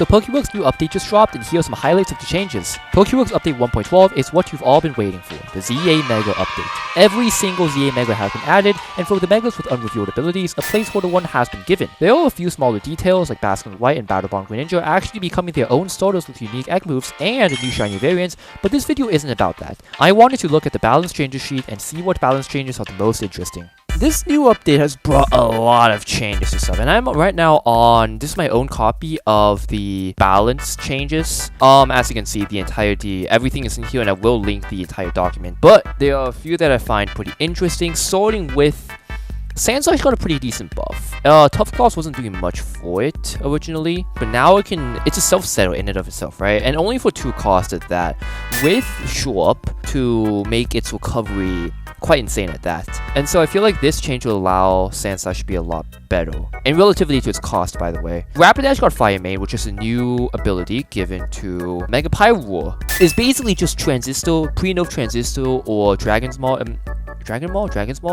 So PokéRogue's new update just dropped, and here are some highlights of the changes. PokéRogue's update 1.12 is what you've all been waiting for, the ZA Mega update. Every single ZA Mega has been added, and for the Megas with unrevealed abilities, a placeholder one has been given. There are a few smaller details, like Baskin White and Battlebond Greninja actually becoming their own starters with unique egg moves and new shiny variants, but this video isn't about that. I wanted to look at the balance changes sheet and see what balance changes are the most interesting. This new update has brought a lot of changes to stuff, and I'm right now on, this is my own copy of the balance changes. As you can see, the entirety, everything is in here, and I will link the entire document. But there are a few that I find pretty interesting, starting with Sandslash got a pretty decent buff. Tough Claws wasn't doing much for it originally, but now it's a self-settle in and of itself, right? And only for 2 costs at that, with Show Up to make its recovery quite insane at that. And so I feel like this change will allow Sandslash to be a lot better. And relatively to its cost, by the way. Rapidash got Fire Main, which is a new ability given to Mega Pyroar. It's basically just Transistor, pre-nerf Transistor, or Dragon's Maw,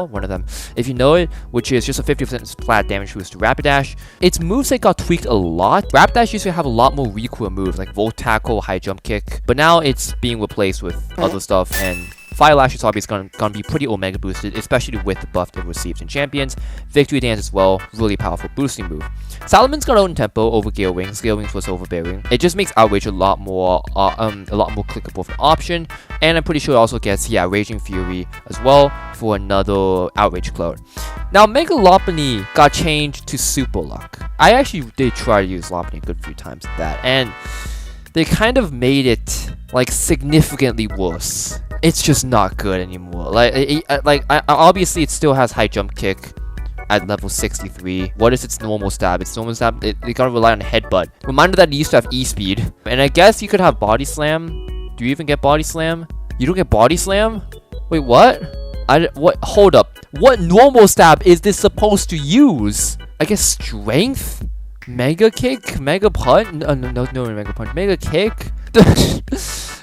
one of them, if you know it, which is just a 50% flat damage boost to Rapidash. Its moveset got tweaked a lot. Rapidash used to have a lot more recoil moves like Volt Tackle, High Jump Kick, but now it's being replaced with other stuff, and Fire Lash is obviously gonna be pretty Omega boosted, especially with the buff it receives in Champions. Victory Dance as well, really powerful boosting move. Salamon's got own tempo over Gale Wings. Gale Wings was overbearing. It just makes Outrage a lot more clickable of an option, and I'm pretty sure it also gets Raging Fury as well for another Outrage clone. Now Mega Lopunny got changed to Super Luck. I actually did try to use Lopunny a good few times at that, and they kind of made it like significantly worse. It's just not good anymore. Obviously it still has High Jump Kick at level 63. What is its normal stab? Its normal stab, it gotta rely on Headbutt. Reminder that it used to have E-Speed. And I guess you could have Body Slam. Do you even get Body Slam? You don't get Body Slam? Wait, what? Hold up. What normal stab is this supposed to use? I guess Strength? Mega Kick? Mega Punch? No, Mega Punch. Mega Kick?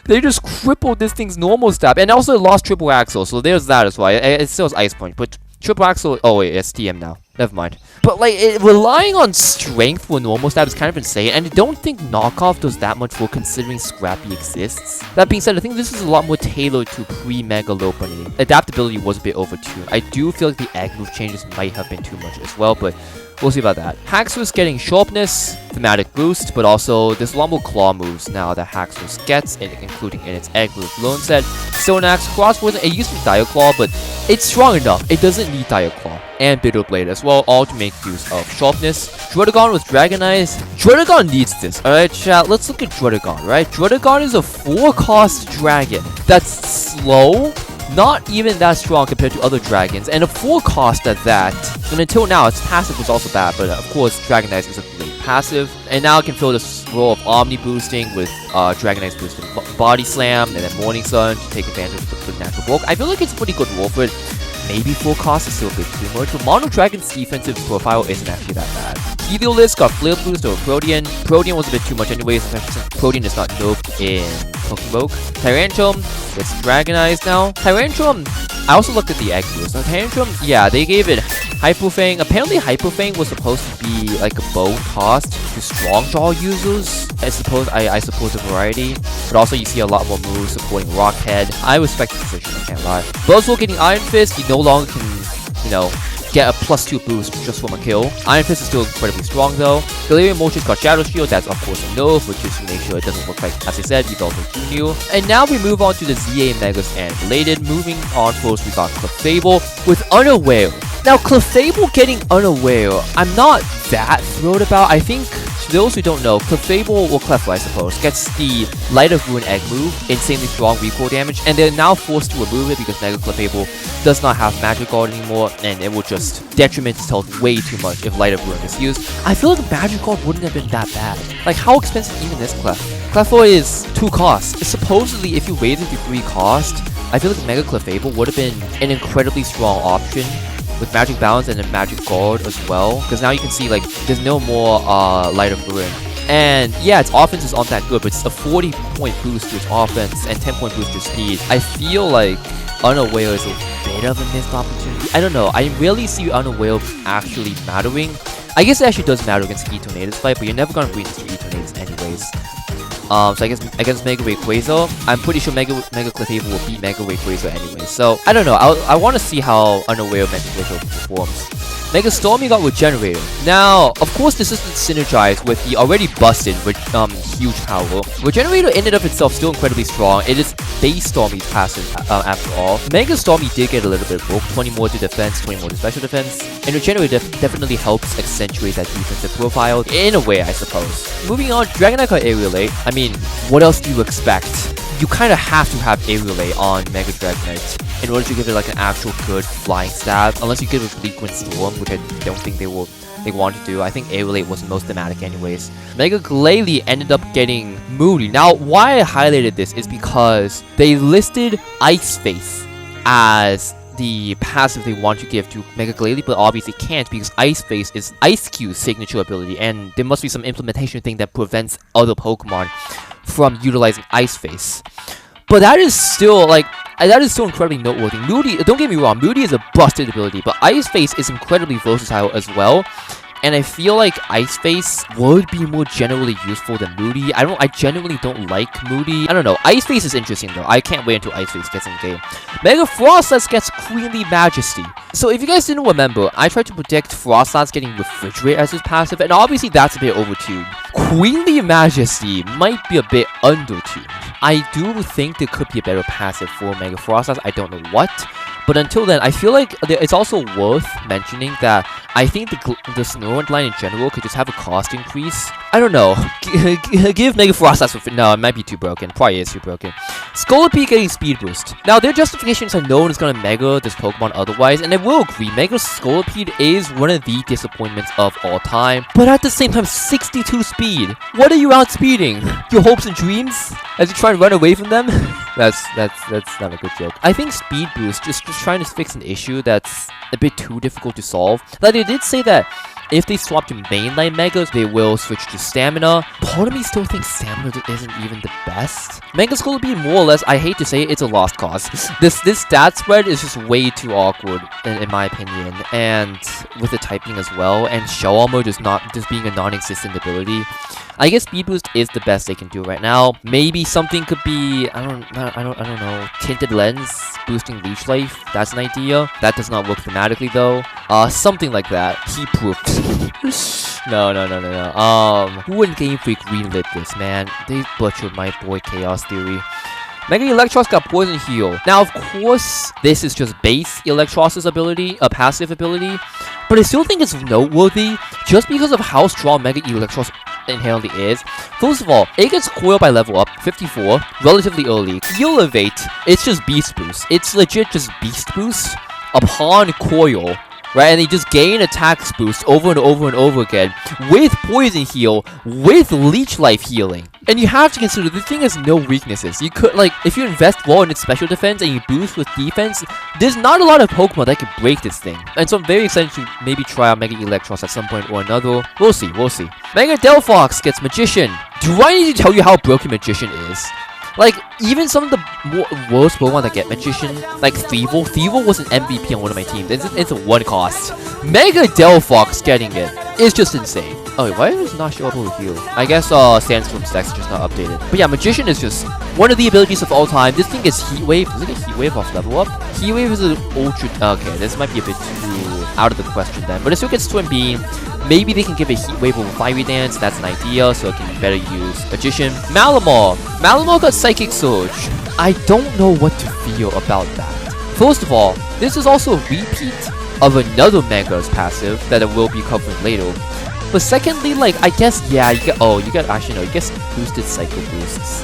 They just crippled this thing's normal stab, and also it lost Triple Axle, so there's that as well. It still has Ice Punch, but Triple Axle, oh wait, it's TM now. Never mind. But like, relying on Strength for normal stab is kind of insane, and I don't think Knockoff does that much for considering Scrappy exists. That being said, I think this is a lot more tailored to pre-Mega Lopunny. Adaptability was a bit overtuned. I do feel like the egg move changes might have been too much as well, but we'll see about that. Haxorus getting Sharpness, Thematic Boost, but also there's a lot more Claw moves now that Haxorus gets, including in its Egg Move Loan set. Stoneaxe, Cross Poison, it used to be Dire Claw, but it's strong enough. It doesn't need Dire Claw. And Bitter Blade as well, all to make use of Sharpness. Druddigon with Dragon Eyes. Druddigon needs this, alright chat? Let's look at Druddigon, right? Druddigon is a 4-cost dragon that's slow, not even that strong compared to other dragons, and a 4-cost at that. And until now, its passive was also bad, but of course, Dragon Eyes is a great passive. And now it can fill this role of Omni boosting with Dragon Eyes boosting Body Slam, and then Morning Sun to take advantage of the natural bulk. I feel like it's a pretty good role for it. Maybe 4 cost is still a bit too much, but Mono Dragon's defensive profile isn't actually that bad. Heliolisk got Flare Boost over Protean. Protean was a bit too much anyways, especially since Protean is not nerfed in PokéRogue. Tyrantrum gets Dragonized now. Tyrantrum, I also looked at the egg moves. Now Tyrantrum, yeah, they gave it Hyper Fang. Apparently Hyper Fang was supposed to be like a bow cost to Strong Jaw users. I suppose the variety, but also you see a lot more moves supporting Rockhead. I respect the decision, I can't lie. Buzzwole getting Iron Fist, he no longer can, get a +2 boost just from a kill. Iron Fist is still incredibly strong though. Galarian Moltres got Shadow Shield, that's of course a nerf, which is to make sure it doesn't look like, as I said, Yveltal Jr. And now we move on to the ZA Megas and related. Moving on first, we got Clefable with Unaware. Now Clefable getting Unaware, I'm not that thrilled about. I think, to those who don't know, Clefable, or Clefable I suppose, gets the Light of Ruin egg move, insanely strong recoil damage, and they're now forced to remove it because Mega Clefable does not have Magic Guard anymore, and it will just detriment its health way too much if Light of Ruin is used. I feel like Magic Guard wouldn't have been that bad. Like, how expensive even is Clef? Clefable is 2 costs. Supposedly, if you raise it to 3 cost, I feel like Mega Clefable would have been an incredibly strong option with Magic Balance and then Magic Guard as well, because now you can see, like, there's no more Light of Ruin. And yeah, its offense is not that good, but it's a 40-point boost to its offense and 10-point boost to speed. I feel like Unaware is a bit of a missed opportunity. I don't know, I really see Unaware actually mattering. I guess it actually does matter against E-Tornadus fight, but you're never gonna beat this E-Tornadus anyways. So I guess against Mega Rayquaza, I'm pretty sure Mega Clefable will beat Mega Rayquaza anyway. So I don't know. I want to see how Unaware Mega Rayquaza performs. Mega Stormy got Regenerator. Now, of course, this isn't synergized with the already busted huge power. Regenerator in and of itself still incredibly strong. It is base Stormy's passive after all. Mega Stormy did get a little bit broke, 20 more to defense, 20 more to special defense. And Regenerator definitely helps accentuate that defensive profile in a way, I suppose. Moving on, Dragonite got Aerialate. I mean, what else do you expect? You kind of have to have Aerialate on Mega Dragonite in order to give it like an actual good flying stab, unless you give it Frequent Storm, which I don't think they want to do. I think Aerialate was most thematic anyways. Mega Glalie ended up getting Moody. Now, why I highlighted this is because they listed Ice Face as the passive they want to give to Mega Glalie, but obviously can't because Ice Face is Ice Q's signature ability, and there must be some implementation thing that prevents other Pokemon from utilizing Ice Face. But that is still incredibly noteworthy. Moody, don't get me wrong, Moody is a busted ability, but Ice Face is incredibly versatile as well. And I feel like Ice Face would be more generally useful than Moody. I genuinely don't like Moody. I don't know. Ice Face is interesting though. I can't wait until Ice Face gets in the game. Mega Frostless gets Queenly Majesty. So if you guys didn't remember, I tried to predict Frostless getting Refrigerate as his passive, and obviously that's a bit overtuned. Queenly Majesty might be a bit undertuned. I do think there could be a better passive for Mega Frostless. I don't know what. But until then, I feel like it's also worth mentioning that I think the Snorunt line in general could just have a cost increase. I don't know. Give Mega Frostless... No, it might be too broken. Probably is too broken. Scolipede getting Speed Boost. Now, their justifications are no one is going to Mega this Pokemon otherwise, and I will agree, Mega Scolipede is one of the disappointments of all time. But at the same time, 62 speed. What are you outspeeding? Your hopes and dreams? As you try and run away from them? That's not a good joke. I think Speed Boost just trying to fix an issue that's a bit too difficult to solve. Like, they did say that if they swap to mainline Megas, they will switch to Stamina. Part of me still thinks Stamina isn't even the best. Mega Scolipede, more or less, I hate to say it, it's a lost cause. This stat spread is just way too awkward, in my opinion. And with the typing as well, and Shell Armor just being a non-existent ability. I guess Speed Boost is the best they can do right now. Maybe something could be, I don't know, Tinted Lens boosting Leech Life. That's an idea. That does not work thematically though. Something like that. Heat Proof. No. Who in Game Freak greenlit this, man? They butchered my boy Chaos Theory. Mega Electros got Poison Heal. Now, of course, this is just base Electros' ability, a passive ability, but I still think it's noteworthy just because of how strong Mega Electros inherently is. First of all, it gets Coil by level up, 54, relatively early. Heal Evade, it's just Beast Boost. It's legit just Beast Boost upon Coil. Right, and they just gain attacks boost over and over and over again with Poison Heal, with Leech Life healing. And you have to consider the thing has no weaknesses. You could, like, if you invest well in its special defense and you boost with defense, there's not a lot of Pokemon that can break this thing. And so I'm very excited to maybe try out Mega Electros at some point or another. We'll see. Mega Delphox gets Magician. Do I need to tell you how broken Magician is? Like, even some of the worst Pokemon that get Magician, like Thievul. Thievul was an MVP on one of my teams. It's a one cost. Mega Delphox getting it is just insane. Oh, wait, why does it not show up over here? I guess Sandstorm Stacks is just not updated. But yeah, Magician is just one of the abilities of all time. This thing is Heat Wave. Does it get Heat Wave off level up? Heat Wave is an ultra... Okay, this might be a bit too out of the question then. But it still gets Twin Beam. Maybe they can give a Heat Wave over Fiery Dance. That's an idea, so it can better use Magician. Malamar. Malamar got Psychic Surge. I don't know what to feel about that. First of all, this is also a repeat of another Mega's passive that I will be covering later. But secondly, like, I guess, yeah, you get boosted Psycho Boosts.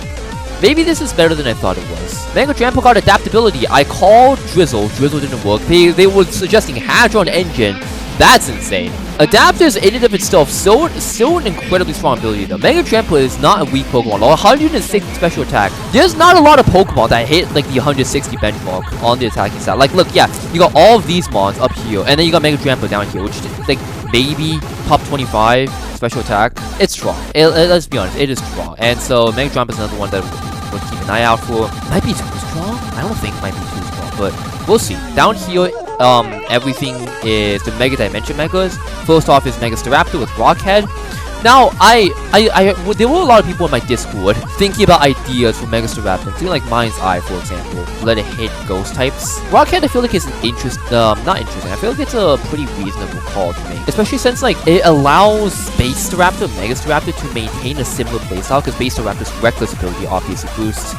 Maybe this is better than I thought it was. Mega Trample got Adaptability. I called Drizzle. Drizzle didn't work. They were suggesting Hadron Engine. That's insane. Adapters in and of itself still an incredibly strong ability though. Mega Trample is not a weak Pokemon. 160 special attack. There's not a lot of Pokemon that hit like the 160 benchmark on the attacking side. Like, look, yeah, you got all of these mons up here, and then you got Mega Trample down here, which is like maybe top 25 special attack. It's strong. Let's be honest, it is strong. And so Mega Trample is another one that we'll keep an eye out for. Might be too strong. I don't think it might be too strong, but we'll see. Down here, everything is the Mega Dimension Megas. First off is Mega Staraptor with Rockhead. Now, there were a lot of people in my Discord thinking about ideas for Megastaraptor, including like Mind's Eye, for example. Let it hit ghost types. Rockhead, I feel like is not interesting. I feel like it's a pretty reasonable call to make, especially since like it allows Base Staraptor, Megastaraptor to maintain a similar playstyle, because Base Staraptor's Reckless ability obviously boosts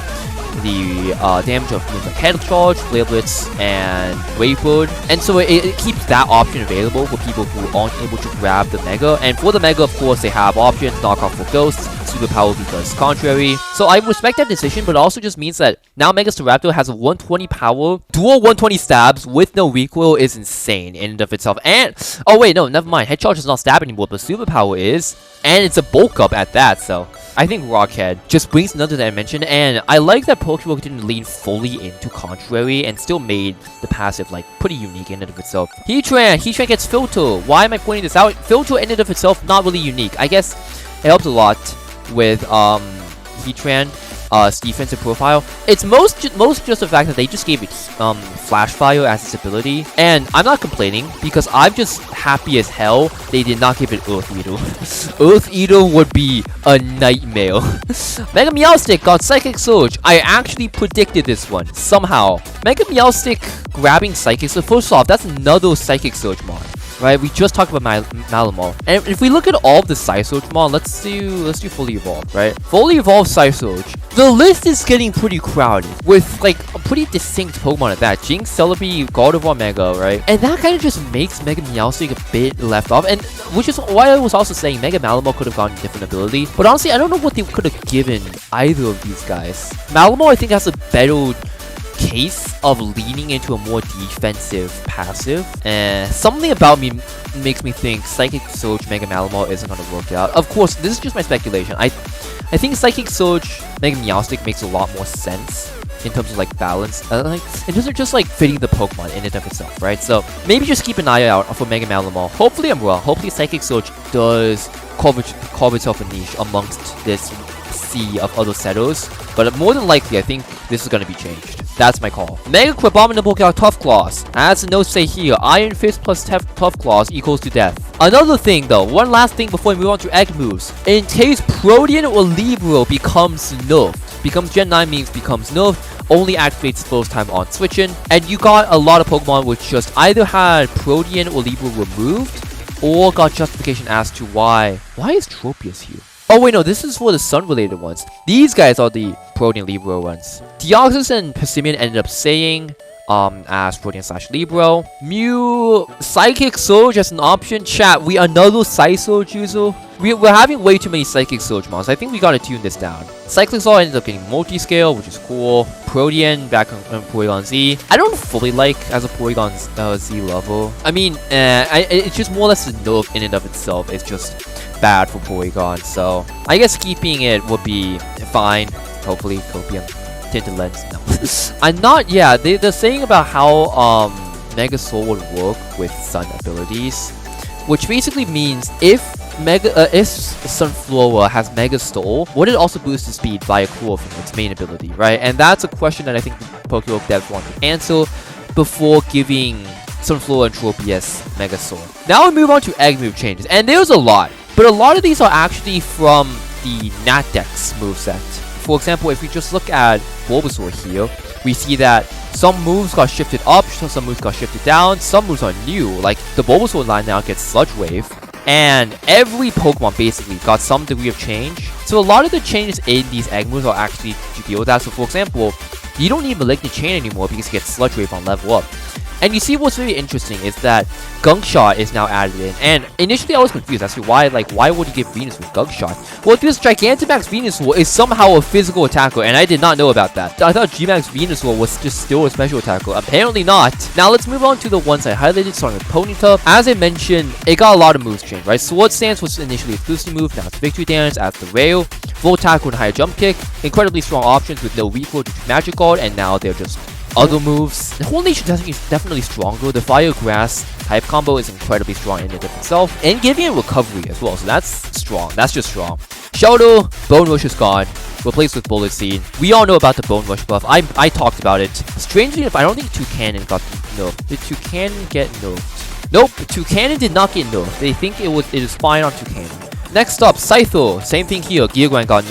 the damage of moves like Head Charge, Flare Blitz, and Wavebird, and so it keeps that option available for people who aren't able to grab the Mega. And for the Mega, of course, they have options: Knock Off for Ghosts, Superpower because Contrary. So I respect that decision, but it also just means that now Megastaraptor has a 120 power, dual 120 stabs with no recoil is insane in and of itself. And oh wait, no, never mind. Head Charge does not stab anymore, but Superpower is, and it's a bulk up at that. So I think Rockhead just brings another dimension, and I like that PokéRogue didn't lean fully into Contrary and still made the passive like pretty unique in and of itself. Heatran gets Filter. Why am I pointing this out? Filter in and of itself not really unique. I guess it helps a lot with Heatran's defensive profile. It's most just the fact that they just gave it Flash Fire as its ability, and I'm not complaining because I'm just happy as hell they did not give it Earth Eater. Earth Eater would be a nightmare. Mega Meowstic got Psychic Surge. I actually predicted this one somehow. Mega Meowstic grabbing Psychic Surge. First off, that's another Psychic Surge mod. Right, we just talked about Malamar. And if we look at all of the Psysurge mon, let's do Fully Evolved, right? Fully Evolved Psysurge. The list is getting pretty crowded with like a pretty distinct Pokemon at that. Jinx, Celebi, Gardevoir, Mega, right? And that kind of just makes Mega Meowstic a bit left off, and which is why I was also saying Mega Malamar could have gotten a different ability. But honestly, I don't know what they could have given either of these guys. Malamar, I think, has a better case of leaning into a more defensive passive, and something about me makes me think Psychic Surge Mega Malamar isn't going to work out. Of course, this is just my speculation. I think Psychic Surge Mega Meowstic makes a lot more sense in terms of like balance, like in terms of just like fitting the Pokemon in and of itself, right? So maybe just keep an eye out for Mega Malamar. Hopefully I'm wrong. Hopefully Psychic Surge does carve itself a niche amongst this sea of other setters, but more than likely I think this is going to be changed. That's my call. Mega Crabominable got Tough Claws. As the notes say here, Iron Fist plus Tough Claws equals to death. Another thing though, one last thing before we move on to egg moves. In case Protean or Libero becomes nerfed, becomes Gen 9 means becomes nerfed, only activates first time on switching, and you got a lot of Pokemon which just either had Protean or Libero removed, or got justification as to why is Tropius here? Oh wait, no, this is for the sun-related ones. These guys are the Protean Libero ones. Deoxys and Persimmon ended up saying, as Protean / Libero. Mew, Psychic Surge as an option. Chat, we another Psysurge user. We're having way too many Psychic Surge mons. I think we gotta tune this down. Cyclexar ended up getting Multi-Scale, which is cool. Protean back on Porygon Z. I don't fully like as a Porygon Z lover. I mean, it's just more or less the nerf in and of itself. It's just bad for Porygon, so I guess keeping it would be fine. Hopefully, Copium. Tinted Lens, no. I'm not, yeah, they're saying about how Mega Soul would work with Sun abilities, which basically means if Sunflora has Mega Soul, would it also boost the speed via Core from its main ability, right? And that's a question that I think the PokéRogue devs want to answer before giving Sunflora and Tropius Mega Soul. Now we move on to egg move changes, and there's a lot, but a lot of these are actually from the Natdex moveset. For example, if we just look at Bulbasaur here, we see that some moves got shifted up, some moves got shifted down, some moves are new, like the Bulbasaur line now gets Sludge Wave, and every Pokemon basically got some degree of change. So a lot of the changes in these egg moves are actually to deal with that. So for example, you don't need Malignant Chain anymore because you get Sludge Wave on level up. And you see what's really interesting is that Gunk Shot is now added in, and initially I was confused as to why would you give Venusaur Gunk Shot? Well, this Gigantamax Venusaur is somehow a physical attacker, and I did not know about that. I thought Gmax Venusaur was just still a special attacker. Apparently not. Now let's move on to the ones I highlighted, starting with Ponyta. As I mentioned, it got a lot of moves changed, right? Sword Stance was initially its boosting move, now it's Victory Dance, as the Rail, Full Tackle and Higher Jump Kick, incredibly strong options with no recoil due to Magic Guard, and now they're just other moves. The whole nation is definitely stronger. The Fire Grass type combo is incredibly strong in and of itself, and giving it recovery as well, so that's strong. That's just strong. Shelter, Bone Rush is gone, replaced with Bullet Seed. We all know about the Bone Rush buff. I talked about it. Strangely enough, I don't think Toucannon got nerfed. Did Toucannon get nerfed? Nope, Toucannon did not get nerfed. They think it is fine on Toucannon. Next up, Scyther. Same thing here. Gear Grind got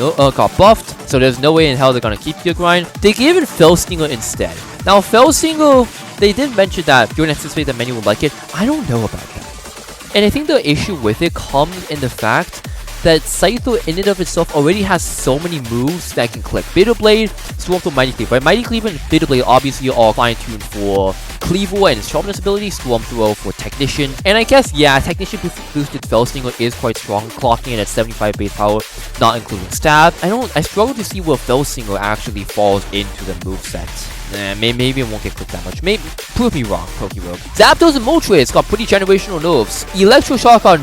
buffed, so there's no way in hell they're gonna keep Gear Grind. They gave it Fell Stinger instead. Now, Fell Stinger, they did mention that you don't anticipate that many will like it. I don't know about that. And I think the issue with it comes in the fact that Scyther in and of itself already has so many moves that can click. Bitter Blade, Swarm Throw, Mighty Cleave. Right? Mighty Cleave and Bitter Blade obviously are fine-tuned for Cleaver and its sharpness ability, Swarm Throw for Technician. And I guess, yeah, Technician boosted Fell Stinger is quite strong, clocking in at 75 base power, not including Stab. I struggle to see where Fell Stinger actually falls into the moveset. Maybe it won't get clicked that much. Maybe prove me wrong, PokéRogue. Zapdos and Moltres got pretty generational nerfs. Electroshock got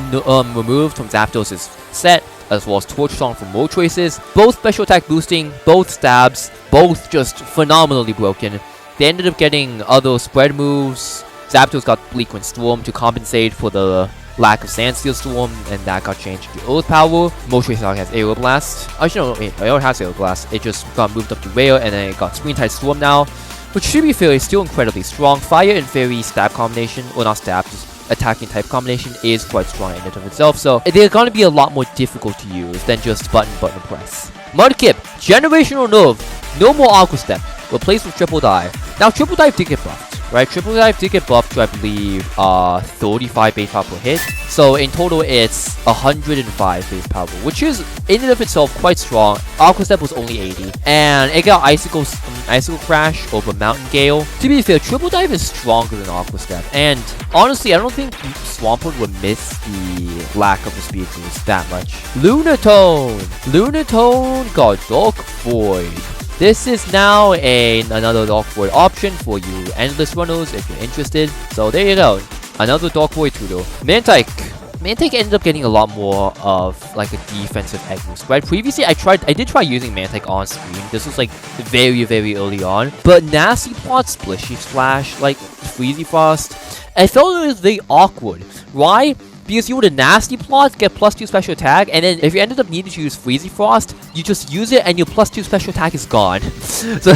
removed from Zapdos' set, as well as Torch Song from Moltres'. Both special attack boosting, both stabs, both just phenomenally broken. They ended up getting other spread moves. Zapdos got Bleak Wind Storm to compensate for the lack of Sandsteel Storm, and that got changed to Earth Power. Moltres has Aero Blast. Actually, no, wait, it has Aero Blast. It just got moved up to Rare, and then it got Screen Type Storm now, which to be fair is still incredibly strong. Fire and Fairy stab combination, or not stab, just attacking type combination is quite strong in and of itself, so they're going to be a lot more difficult to use than just button press. Mudkip, generational nerf, no more Aqua Step, replaced with Triple Dive. Now Triple Dive did get buffed, right? Triple Dive did get buffed to, I believe, 35 base power per hit, so in total it's 105 base power, which is in and of itself quite strong. Aqua Step was only 80, and it got Icicle Crash over Mountain Gale. To be fair, Triple Dive is stronger than Aqua Step, and honestly, I don't think Swampert would miss the lack of the speed boost that much. Lunatone got Dark Void. This is now another Dark Void option for you Endless runners if you're interested. So there you go, another Dark Void tutor. Mantike ended up getting a lot more of like a defensive egg boost, right? Previously, I did try using Mantike on screen. This was like very early on. But Nasty Plot, Splishy Splash, like Freezy Frost, I felt it was very awkward. Why? Because you would a Nasty Plot, get +2 special attack, and then if you ended up needing to use Freezy Frost, you just use it and your +2 special attack is gone. So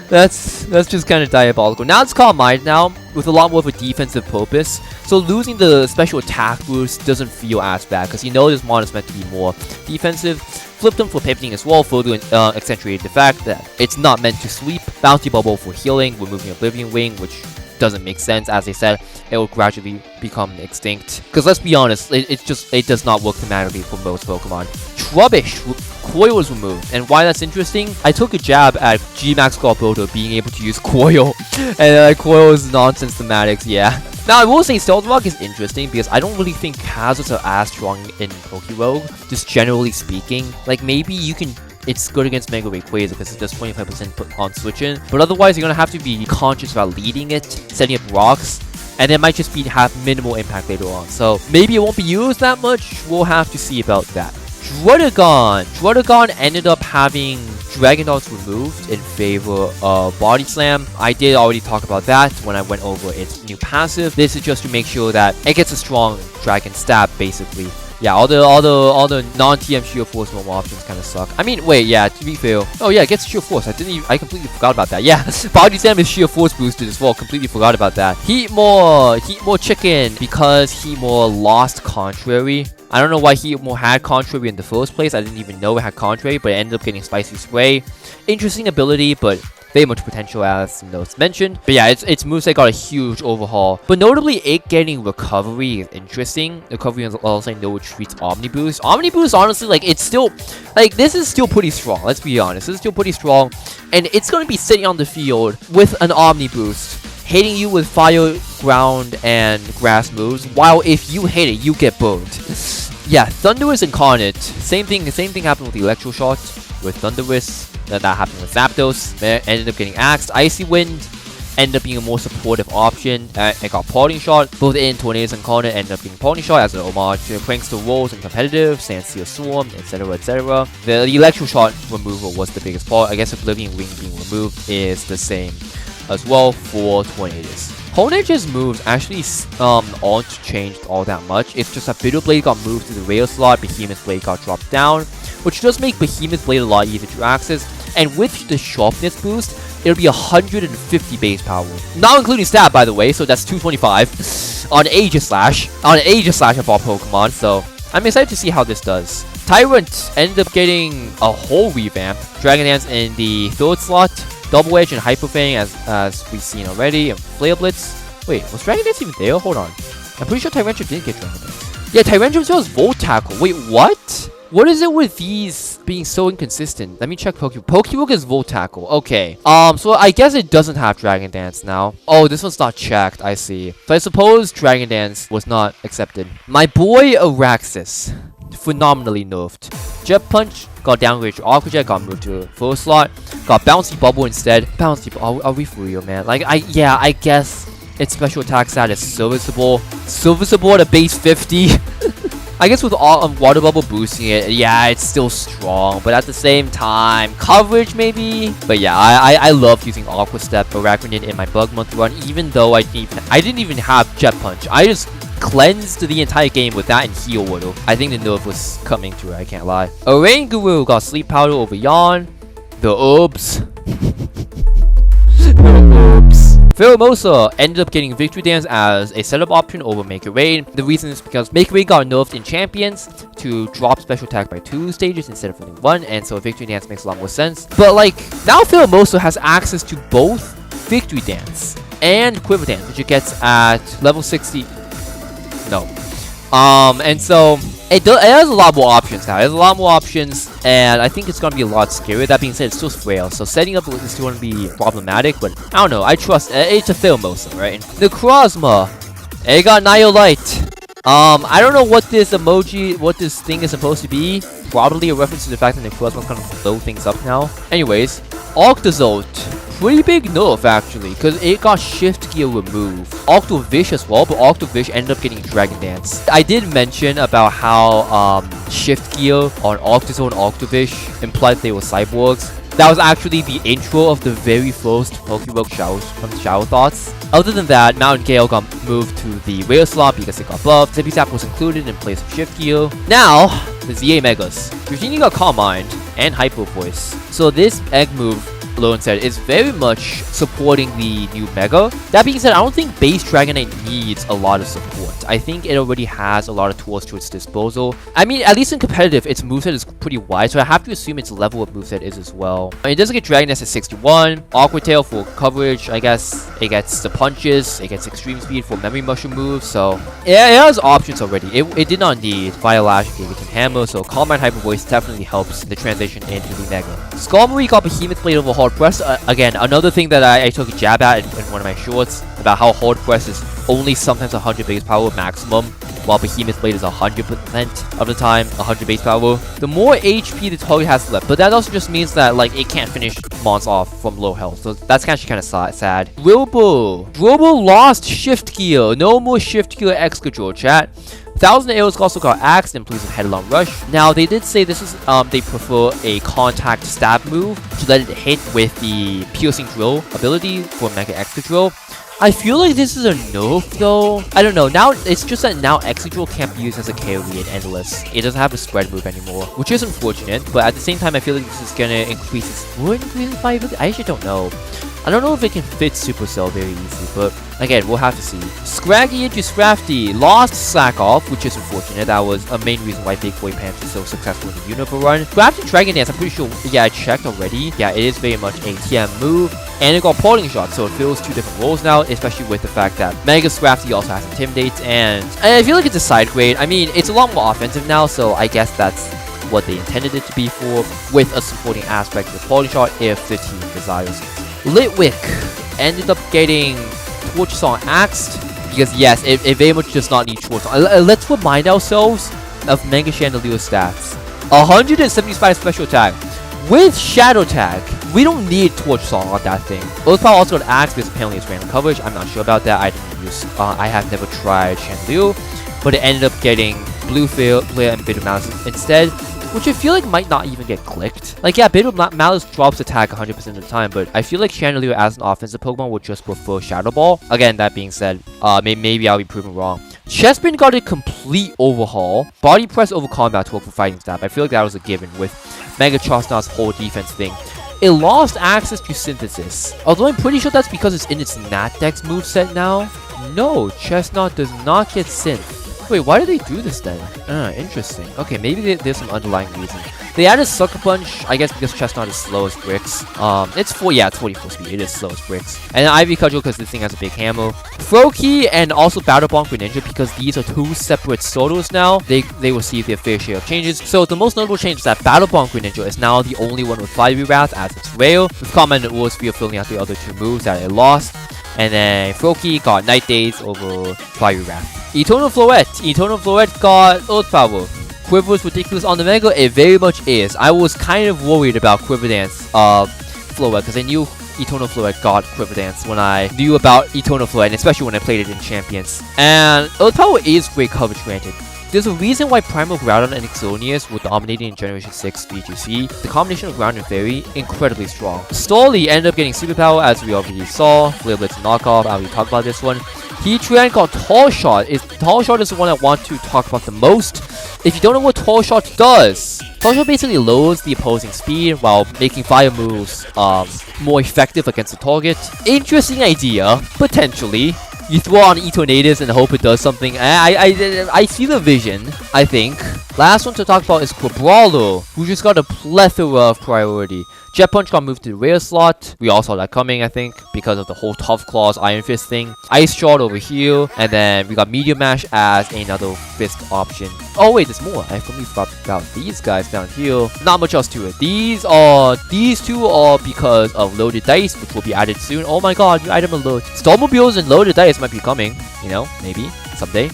that's just kind of diabolical. Now it's Calm Mind now, with a lot more of a defensive purpose. So losing the special attack boost doesn't feel as bad, because you know this mod is meant to be more defensive. Flip them for pivoting as well, further accentuated the fact that it's not meant to sweep. Bounty Bubble for healing, removing Oblivion Wing, which doesn't make sense. As they said, it will gradually become extinct. Because let's be honest, it does not work thematically for most Pokemon. Trubbish, Coil was removed, and why that's interesting, I took a jab at G-Max Scorpioto being able to use Coil, and Coil is nonsense thematics, yeah. Now I will say Stealth Rock is interesting because I don't really think hazards are as strong in PokéRogue, just generally speaking. Like maybe you can, it's good against Mega Rayquaza because it does 25% on switching, but otherwise you're gonna have to be conscious about leading it, setting up rocks, and it might just have minimal impact later on. So maybe it won't be used that much, we'll have to see about that. Druddigon ended up having Dragon Dance removed in favor of Body Slam. I did already talk about that when I went over its new passive. This is just to make sure that it gets a strong Dragon Stab, basically. Yeah, all the non-TM Sheer Force normal options kind of suck. I mean, wait, yeah, to be fair. Oh yeah, it gets Sheer Force. I completely forgot about that. Yeah, Body Slam is Sheer Force boosted as well. Completely forgot about that. Heatmore Chicken, because Heatmore lost Contrary. I don't know why Heatmore had Contrary in the first place. I didn't even know it had Contrary, but it ended up getting Spicy Spray. Interesting ability, but very much potential as notes mentioned. But yeah, its moveset got a huge overhaul. But notably, it getting Recovery is interesting. Recovery is also no retreats Omni Boost. Omni Boost, honestly, like it's still, like this is still pretty strong. Let's be honest, this is still pretty strong, and it's gonna be sitting on the field with an Omni Boost, hitting you with Fire, Ground, and Grass moves. While if you hit it, you get burned. Yeah, Thundurus Incarnate. Same thing happened with Electroshock, with Thundurus. That happened with Zapdos. Ended up getting axed. Icy Wind ended up being a more supportive option. It got Parting Shot. Both in Tornadus Incarnate ended up being Parting Shot as an homage to Prankster Rolls and competitive, Sandsteel Swarm, etc. etc. The Electroshot removal was the biggest part. I guess Oblivion Wing being removed is the same as well for Tornadus. Honage's moves actually aren't changed all that much. It's just that Bitter Blade got moved to the rail slot, Behemoth Blade got dropped down, which does make Behemoth Blade a lot easier to access. And with the sharpness boost, it'll be 150 base power. Not including stab, by the way, so that's 225 on Aegislash. On Aegislash of all Pokemon, so I'm excited to see how this does. Tyrant ended up getting a whole revamp. Dragon Dance in the 3rd slot. Double Edge and Hyperfang as we've seen already. And Flare Blitz. Wait, was Dragon Dance even there? Hold on. I'm pretty sure Tyrantrum didn't get Dragon Dance. Yeah, Tyrantrum still has Volt Tackle. Wait, what? What is it with these being so inconsistent? Let me check PokéRogue. PokéRogue is Volt Tackle. Okay. So I guess it doesn't have Dragon Dance now. Oh, this one's not checked. I see. So I suppose Dragon Dance was not accepted. My boy Araxis. Phenomenally nerfed. Jet Punch got downgraded to Aqua Jet, got moved to 4th slot. Got Bouncy Bubble instead. Bouncy Bubble. Are we for real, man? Like, I guess its special attack stat is serviceable. Serviceable at a base 50. I guess with all Water Bubble boosting it, yeah, it's still strong. But at the same time, coverage maybe. But yeah, I love using Aqua Step Arachnid in my Bug Month run, even though I didn't even have Jet Punch. I just cleansed the entire game with that and Heal Water. I think the nerf was coming to it, I can't lie. Oranguru got Sleep Powder over Yawn. The herbs. The herbs. Pheromosa ended up getting Victory Dance as a setup option over Make It Rain. The reason is because Make It Rain got nerfed in Champions to drop special attack by 2 stages instead of only 1, and so Victory Dance makes a lot more sense. But like, now Pheromosa has access to both Victory Dance and Quiver Dance, which it gets at level 60. No. And so it has a lot more options now. It has a lot more options, and I think it's going to be a lot scarier. That being said, it's still frail, so setting up is still going to be problematic, but I don't know. I trust it's a Pheromosa, right? The Necrozma, it got Nihilite. I don't know what this thing is supposed to be. Probably a reference to the fact that Necrozma's going to blow things up now. Anyways, Octozolt. Pretty big nerf actually, because it got Shift Gear removed. Octovish as well, but Octovish ended up getting Dragon Dance. I did mention about how Shift Gear on Octozolt and Octovish implied they were cyborgs. That was actually the intro of the very first PokéRogue Shower Thoughts. Other than that, Mountain Gale got moved to the rare slot because it got buffed. Zippy Zap was included in place of Shift Gear. Now, the ZA Megas. Virginia got Calm Mind and Hyper Voice. So this egg move, alone said, is very much supporting the new Mega. That being said, I don't think base Dragonite needs a lot of support. I think it already has a lot of tools to its disposal. I mean, at least in competitive, its moveset is pretty wide, so I have to assume its level of moveset is as well. It doesn't get Dragon Dance at 61. Aqua Tail for coverage, I guess. It gets the punches. It gets extreme speed for memory mushroom moves, so yeah, it has options already. It did not need Fire Lash, Gigaton Hammer, so Calm Mind Hyper Voice definitely helps the transition into the Mega. Skullmarie got Behemoth Blade over Hard Press. Again, another thing that I took a jab at in one of my shorts about how Hard Press is only sometimes 100 base power maximum, while Behemoth Blade is 100% of the time 100 base power. The more HP the target has left, but that also just means that like it can't finish mons off from low health, so that's actually kind of sad. Robo lost Shift Gear. No more Shift Gear Excadrill, chat. 1000 Arrows also got axed in place of Headlong Rush. Now, they did say this is, they prefer a contact stab move to let it hit with the Piercing Drill ability for Mega Excadrill. I feel like this is a nerf though. I don't know, now it's just that now Excadrill can't be used as a carry in Endless. It doesn't have a spread move anymore, which is unfortunate, but at the same time I feel like this is gonna increase its viability. I actually don't know. I don't know if it can fit Supercell very easily, but again, we'll have to see. Scraggy into Scrafty lost Slack Off, which is unfortunate. That was a main reason why Big Boy Pants was so successful in the Universe run. Scrafty Dragon Dance, I'm pretty sure, yeah, I checked already. Yeah, it is very much a TM move. And it got Parting Shot, so it fills 2 different roles now, especially with the fact that Mega Scrafty also has Intimidate, and I feel like it's a side grade. I mean, it's a lot more offensive now, so I guess that's what they intended it to be for, with a supporting aspect with Parting Shot if the team desires. Litwick ended up getting Torch Song axed because yes, it very much does not need Torch Song. Let's remind ourselves of Mega Chandelier's stats. 175 special attack with Shadow Tag. We don't need Torch Song on that thing. Earth Power also got axed because apparently it's random coverage. I'm not sure about that. I didn't use. I have never tried Chandelier, but it ended up getting Blue Flare and Bitter Malice instead, which I feel like might not even get clicked. Like, yeah, Bitter Malice drops attack 100% of the time, but I feel like Chandelier as an offensive Pokemon would just prefer Shadow Ball. Again, that being said, maybe I'll be proven wrong. Chespin got a complete overhaul. Body Press over Combat Torque for Fighting Stab. I feel like that was a given with Mega Chestnut's whole defense thing. It lost access to Synthesis, although I'm pretty sure that's because it's in its Natdex moveset now. No, Chestnut does not get Synth. Wait, why did they do this then? Interesting. Okay, maybe there's some underlying reason. They added Sucker Punch, I guess because Chestnut is slow as bricks. It's 44 speed. It is slow as bricks. And Ivy Cudgel because this thing has a big hammer. Froakie and also Battle Bonk Greninja because these are two separate Sodos now. They receive their fair share of changes. So the most notable change is that Battle Bonk Greninja is now the only one with Fiery Wrath as its rare, with Common and Sphere filling out the other two moves that it lost. And then Froakie got Night Daze over Fiery Wrath. Eternal Floette got Earth Power. Quiver is ridiculous on the Mega. It very much is. I was kind of worried about Quiver Dance Floette because I knew Eternal Floette got Quiver Dance when I knew about Eternal Floette, and especially when I played it in Champions. And Earth Power is great coverage, granted. There's a reason why Primal Groudon and Xerneas were dominating in Generation 6 VGC. The combination of Ground and Fairy, incredibly strong. Starly ended up getting Superpower, as we already saw. Flare Blitz knockoff, I already talked about this one. Heatran got Tall Shot. Tall Shot is the one I want to talk about the most. If you don't know what Tall Shot does, Tall Shot basically lowers the opposing speed while making fire moves more effective against the target. Interesting idea, potentially. You throw on Eternatus and hope it does something. I see the vision, I think. Last one to talk about is Quabralo, who just got a plethora of priority. Jet Punch got moved to the rare slot. We all saw that coming, I think, because of the whole Tough Claws Iron Fist thing. Ice Shard over here, and then we got Meteor Mash as another fist option. Oh wait, there's more. I completely forgot about these guys down here. Not much else to it. These two are because of Loaded Dice, which will be added soon. Oh my god, new item alert. Starmobiles and Loaded Dice might be coming, you know, maybe someday.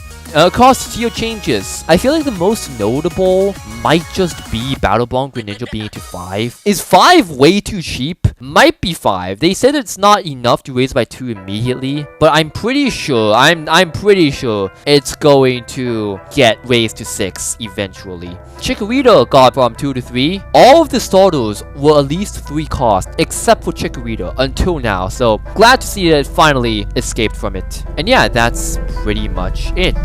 Cost tier changes. I feel like the most notable might just be Battle Bonk Greninja being to 5. Is 5 way too cheap? Might be 5. They said it's not enough to raise by 2 immediately, but I'm pretty sure, I'm pretty sure it's going to get raised to 6 eventually. Chikorita got from 2 to 3. All of the starters were at least 3 cost, except for Chikorita until now, so glad to see that it finally escaped from it. And yeah, that's pretty much it.